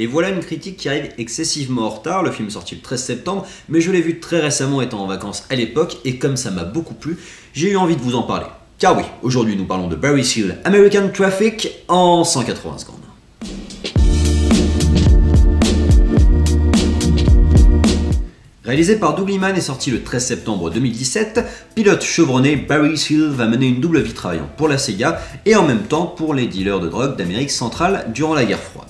Et voilà une critique qui arrive excessivement en retard. Le film est sorti le 13 septembre, mais je l'ai vu très récemment étant en vacances à l'époque, et comme ça m'a beaucoup plu, j'ai eu envie de vous en parler. Car oui, aujourd'hui nous parlons de Barry Seal, American Traffic en 180 secondes. Réalisé par Doug Liman et sorti le 13 septembre 2017, pilote chevronné, Barry Seal va mener une double vie travaillant pour la Sega et en même temps pour les dealers de drogue d'Amérique centrale durant la guerre froide.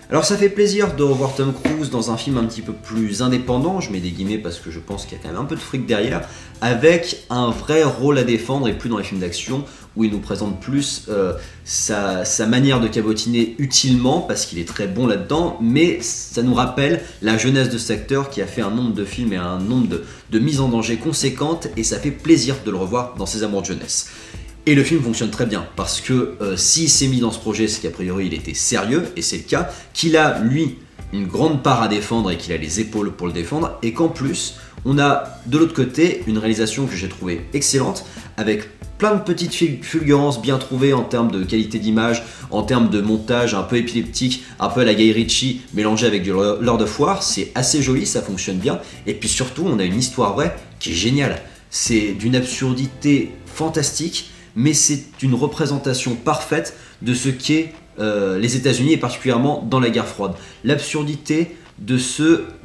Alors ça fait plaisir de revoir Tom Cruise dans un film un petit peu plus indépendant, je mets des guillemets parce que je pense qu'il y a quand même un peu de fric derrière, avec un vrai rôle à défendre et plus dans les films d'action où il nous présente plus sa manière de cabotiner utilement parce qu'il est très bon là-dedans, mais ça nous rappelle la jeunesse de cet acteur qui a fait un nombre de films et un nombre de mises en danger conséquentes et ça fait plaisir de le revoir dans ses amours de jeunesse. Et le film fonctionne très bien, parce que s'il s'est mis dans ce projet, c'est qu'a priori il était sérieux, et c'est le cas, qu'il a, lui, une grande part à défendre et qu'il a les épaules pour le défendre, et qu'en plus, on a de l'autre côté une réalisation que j'ai trouvée excellente, avec plein de petites fulgurances bien trouvées en termes de qualité d'image, en termes de montage un peu épileptique, un peu à la Guy Ritchie, mélangé avec du Lord of War, c'est assez joli, ça fonctionne bien, et puis surtout, on a une histoire vraie qui est géniale. C'est d'une absurdité fantastique, mais c'est une représentation parfaite de ce qu'est les États-Unis et particulièrement dans la guerre froide. L'absurdité de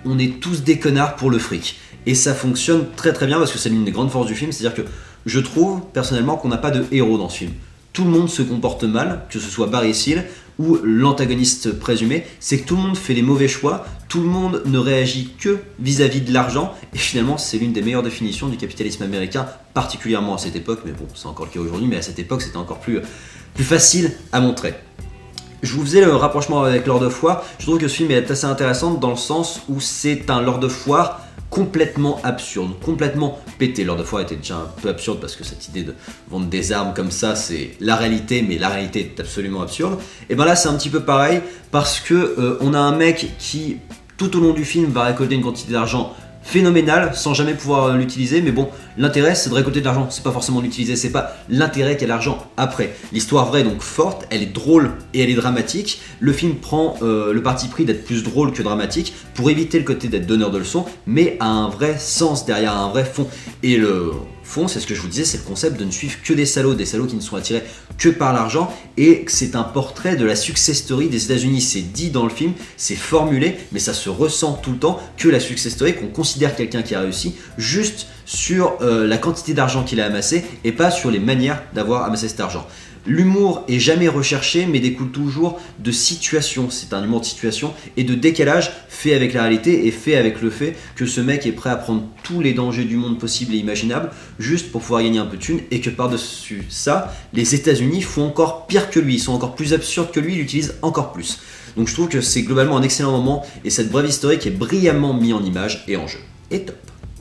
on est tous des connards pour le fric. Et ça fonctionne très très bien parce que c'est l'une des grandes forces du film, c'est-à-dire que je trouve personnellement qu'on n'a pas de héros dans ce film. Tout le monde se comporte mal, que ce soit Barry Seal ou l'antagoniste présumé, c'est que tout le monde fait les mauvais choix, tout le monde ne réagit que vis-à-vis de l'argent, et finalement c'est l'une des meilleures définitions du capitalisme américain, particulièrement à cette époque, mais bon, c'est encore le cas aujourd'hui, mais à cette époque c'était encore plus facile à montrer. Je vous faisais le rapprochement avec Lord of War, je trouve que ce film est assez intéressant dans le sens où c'est un Lord of War complètement absurde, complètement pété. Lord of War était déjà un peu absurde parce que cette idée de vendre des armes comme ça, c'est la réalité, mais la réalité est absolument absurde. Et ben là, c'est un petit peu pareil parce que on a un mec qui, tout au long du film, va récolter une quantité d'argent phénoménale sans jamais pouvoir l'utiliser, mais bon, l'intérêt c'est de récolter de l'argent, c'est pas forcément l'utiliser, c'est pas l'intérêt qu'est l'argent après. L'histoire vraie est donc forte, elle est drôle et elle est dramatique. Le film prend le parti pris d'être plus drôle que dramatique pour éviter le côté d'être donneur de leçons, mais a un vrai sens derrière, un vrai fond. Et le fond, c'est ce que je vous disais, c'est le concept de ne suivre que des salauds qui ne sont attirés que par l'argent, et c'est un portrait de la success story des États-Unis. C'est dit dans le film, c'est formulé, mais ça se ressent tout le temps que la success story, qu'on considère quelqu'un qui a réussi juste sur la quantité d'argent qu'il a amassé et pas sur les manières d'avoir amassé cet argent. L'humour est jamais recherché mais découle toujours de situation, c'est un humour de situation et de décalage fait avec la réalité et fait avec le fait que ce mec est prêt à prendre tous les dangers du monde possibles et imaginables juste pour pouvoir gagner un peu de thunes, et que par-dessus ça, les États-Unis font encore pire que lui, ils sont encore plus absurdes que lui, ils l'utilisent encore plus. Donc je trouve que c'est globalement un excellent moment et cette brève historique est brillamment mise en image et en jeu. Et top.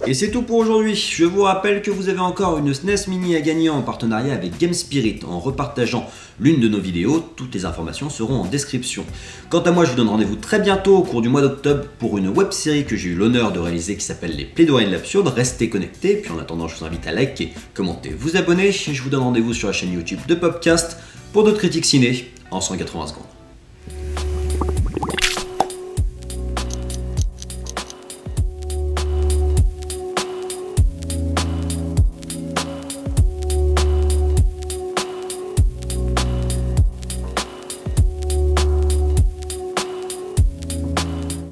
Et c'est tout pour aujourd'hui. Je vous rappelle que vous avez encore une SNES Mini à gagner en partenariat avec Game Spirit en repartageant l'une de nos vidéos. Toutes les informations seront en description. Quant à moi, je vous donne rendez-vous très bientôt au cours du mois d'octobre pour une web série que j'ai eu l'honneur de réaliser qui s'appelle Les Plaidoyers de l'absurde. Restez connectés. Puis en attendant, je vous invite à liker, commenter, vous abonner. Je vous donne rendez-vous sur la chaîne YouTube de Popcast pour d'autres critiques ciné en 180 secondes.